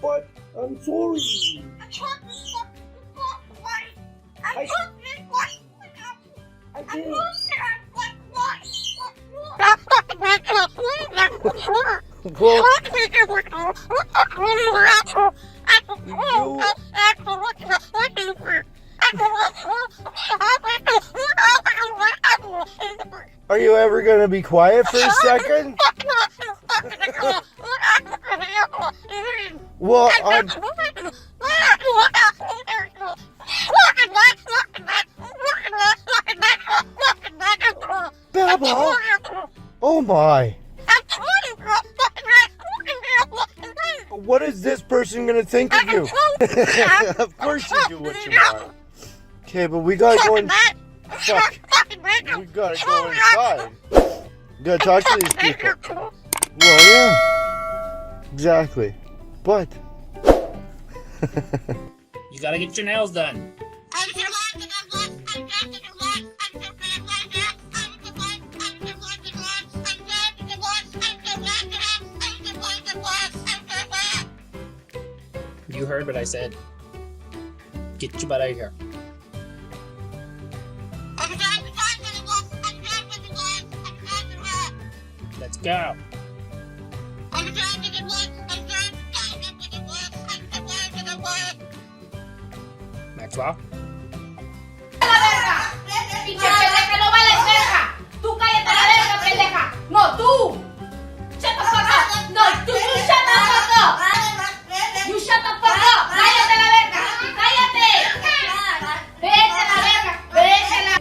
But I'm sorry. I did. Are you ever gonna be quiet for a second? Well, Baba! Oh my! What is this person gonna think of you? Of course you do what you want. Okay, but we gotta go in. Fuck. We gotta go inside. We gotta talk to these people. Well, yeah. Exactly. But. You gotta get your nails done. You heard what I said. Get your butt out of here. Let's go. Maxwell? Pinche pendeja, no vales verga. Tú cállate la verga, pendeja. No, tú. Shut the fuck up. No, tú shut the fuck up. You shut the fuck up. Cállate la verga. Cállate. Vete a la verga. Vete a la...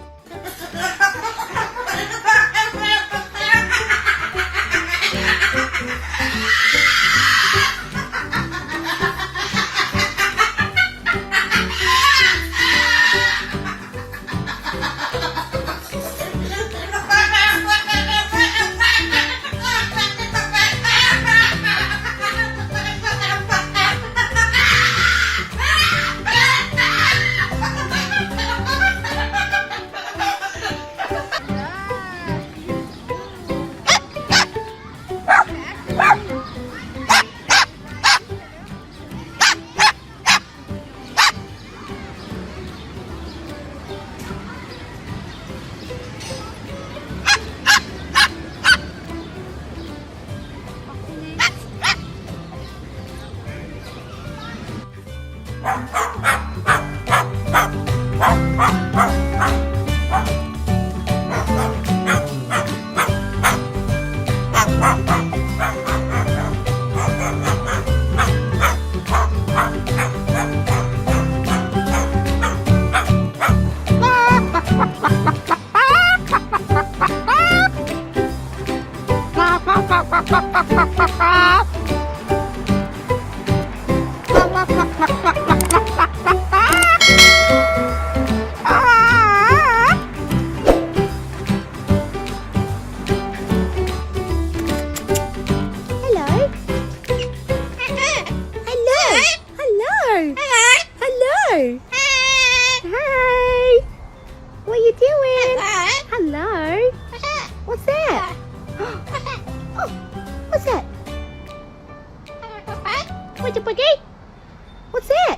What's that?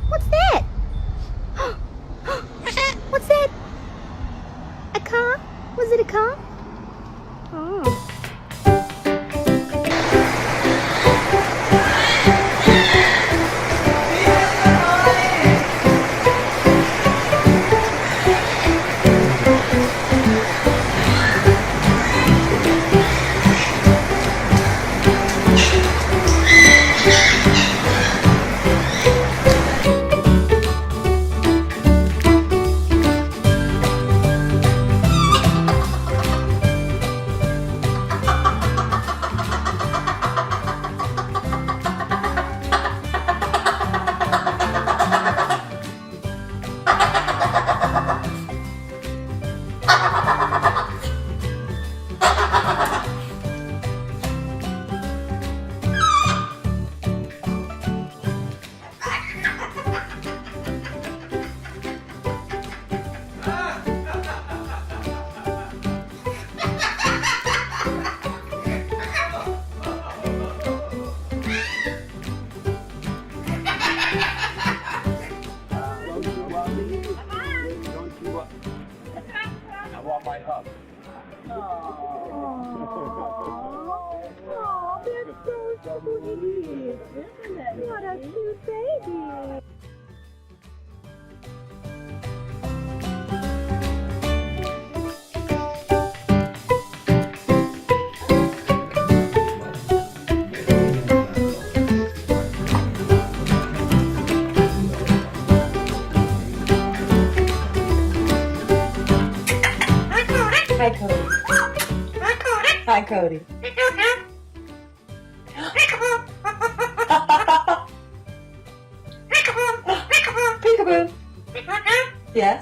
What's that? What's that? A car? Was it a car? Oh. What a cute baby. Hi, Cody. Hi, Cody. Peekaboo. Yes.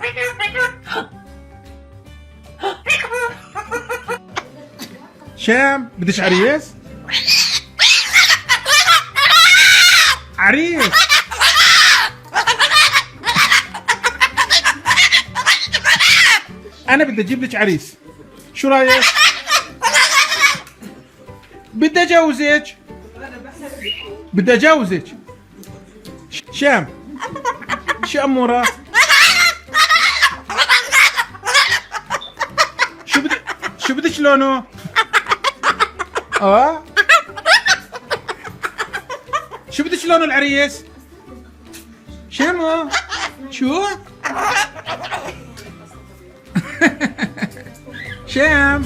شام بدش عريس؟ عريس أنا بدي أجيب لك عريس، شو رأيك؟ بدي أجوزك، بدي أجوزك. شام شو أموره؟ شو بدك لونه؟ شو بدك لونه العريس؟ شمو؟ شو؟ شام